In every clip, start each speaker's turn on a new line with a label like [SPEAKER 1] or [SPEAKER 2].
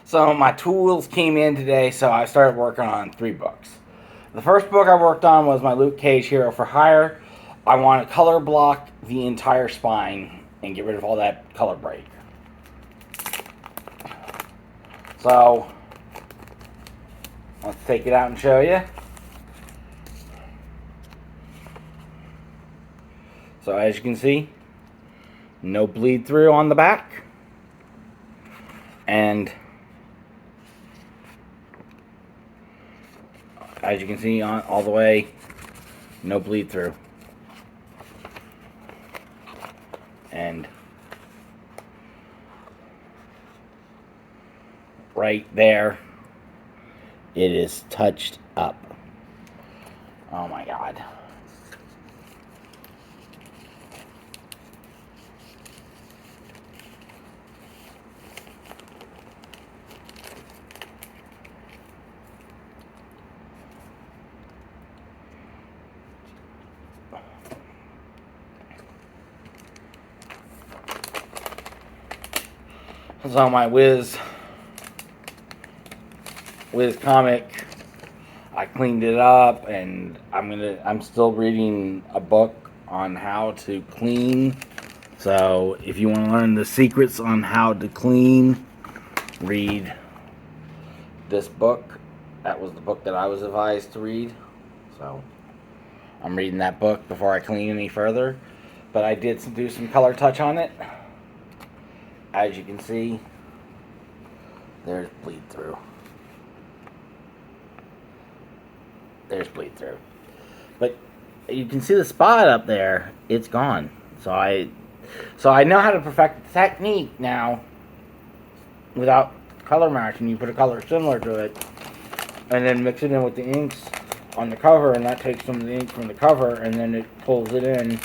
[SPEAKER 1] So my tools came in today, so I started working on 3 books. The first book I worked on was my Luke Cage Hero for Hire. I want to color block the entire spine and get rid of all that color break. So let's take it out and show you. So as you can see, no bleed through on the back. And as you can see all the way, no bleed through. And right there, it is touched up. Oh my God. So my Wiz comic, I cleaned it up, and I'm still reading a book on how to clean. So if you want to learn the secrets on how to clean, read this book. That was the book that I was advised to read. So I'm reading that book before I clean any further. But I did do some color touch on it. As you can see, there's bleed through. There's bleed through. But you can see the spot up there. It's gone. So I know how to perfect the technique now without color matching. You put a color similar to it and then mix it in with the inks on the cover, and that takes some of the ink from the cover and then it pulls it in.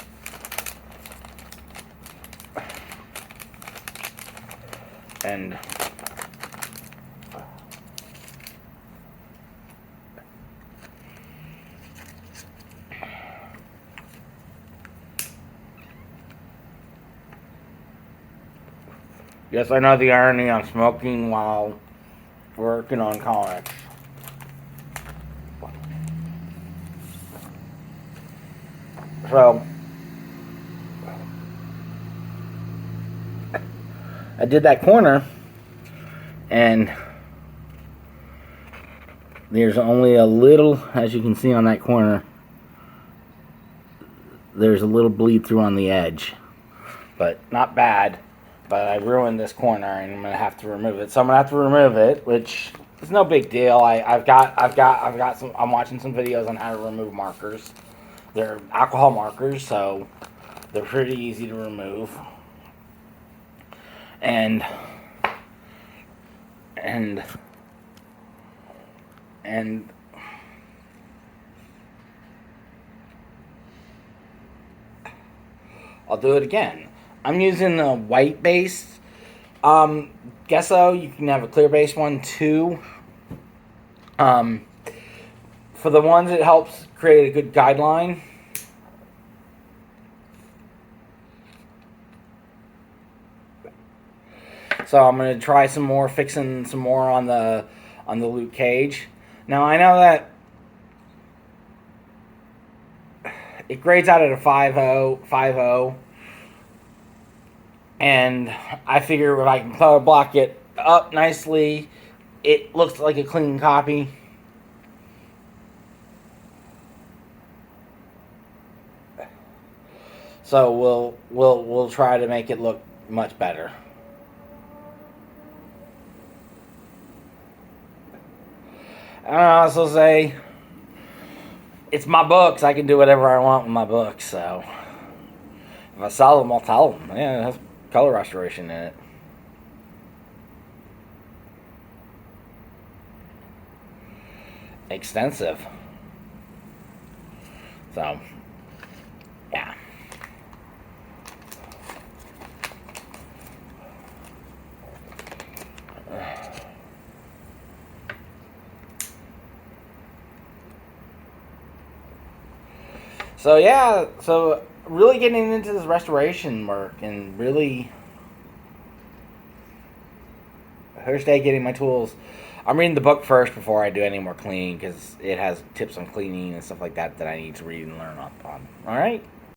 [SPEAKER 1] And yes, I know the irony on smoking while working on comics. So I did that corner, and there's only a little, as you can see on that corner, there's a little bleed through on the edge, but not bad. But I ruined this corner, and I'm gonna have to remove it. So I'm gonna have to remove it, which is no big deal. I've got some. I'm watching some videos on how to remove markers. They're alcohol markers, so they're pretty easy to remove. And I'll do it again. I'm using the white base. Gesso, you can have a clear base one too. For the ones, it helps create a good guideline. So I'm gonna try some more, fixing some more on the Luke Cage. Now I know that it grades out at a 5.0, and I figure if I can color block it up nicely, it looks like a clean copy. So we'll try to make it look much better. I also say, it's my books. I can do whatever I want with my books. So if I sell them, I'll tell them. Yeah, it has color restoration in it. Extensive. So, yeah. So yeah, so really getting into this restoration work and really first day getting my tools. I'm reading the book first before I do any more cleaning because it has tips on cleaning and stuff like that that I need to read and learn up on. All right.